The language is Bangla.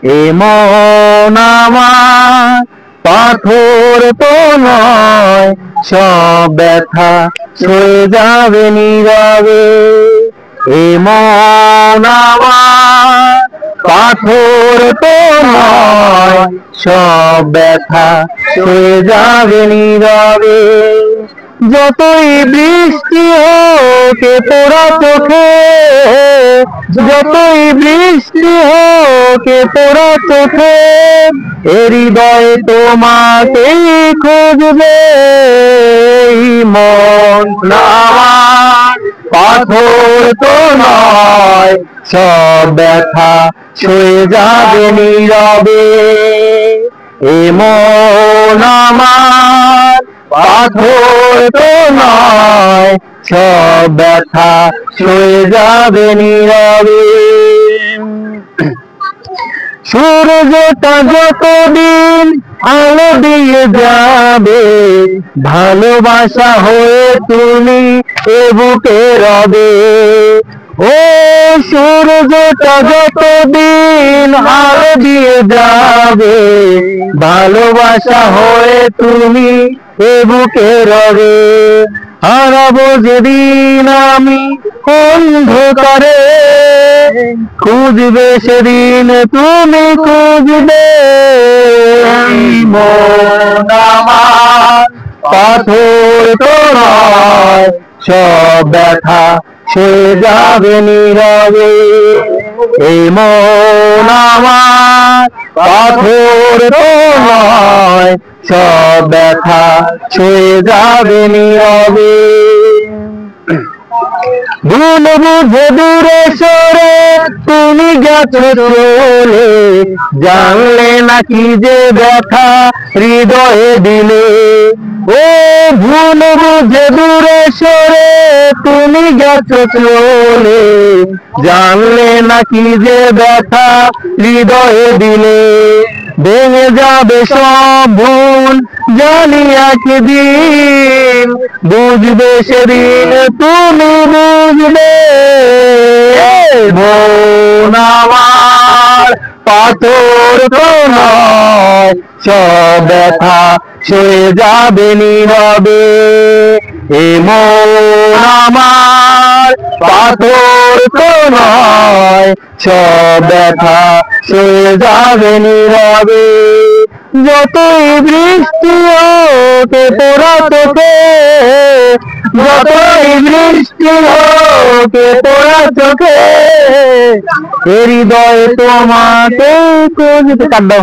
এমন আমার পাথর তো নয়, সব ব্যথা সয়ে যাবে নীরবে। এমন আমার পাথর তো নয়, সব ব্যথা সয়ে যাবে নীরবে। যতই বৃষ্টি হোক এ পোড়া চোখে, যতই বৃষ্টি হোক এ পোড়া চোখে, এ হৃদয় তোমাকে খুঁজবে। মন আমার পাথর তো নয়, সব ব্যথা সয়ে যাবে নীরবে। এমন আমার পাথর তো নয়, সব ব্যথা সয়ে যাবে নীরবে। সূর্যটা যতদিন আলো দিয়ে যাবে, ভালোবাসা হয়ে তুমি এ বুকে রবে। ও সূর্যটা যতদিন আলো দিয়ে যাবে, ভালোবাসা হয়ে তুমি এ বুকে রবে। হারাবো যেদিন আমি অন্ধকারে, খুঁজবে সেদিন তুমি খুঁজবে। মন আমার পাথর তো নয়, সব ব্যথা সয়ে যাবে নীরবে। এই মন আমার পাথর তো নয়, সব ব্যথা সয়ে যাবে নীরবে। ভুল বুঝে দূরে সরে তুমি গেছো চলে, জানলে নাকি যে ব্যথা হৃদয়ে দিলে। ও ভুল বুঝে দূরে সরে তুমি গেছো চলে, জানলে নাকি যে ব্যথা হৃদয়ে দিলে। ভেঙে যাবে সব ভুল জানি একদিন, বুঝবে সেদিন তুমি বুঝবে। মন আমার পাথর তো নয়, সব ব্যথা সয়ে যাবে নীরবে। এ মন আমার পাথর তো নয়, সব ব্যথা সয়ে যাবে নীরবে। যতই বৃষ্টি হোক এ পোড়া চোখে, যতই বৃষ্টি হোক এ পোড়া চোখে, হৃদয় তোমাকে খুঁজবে। কাঁদো।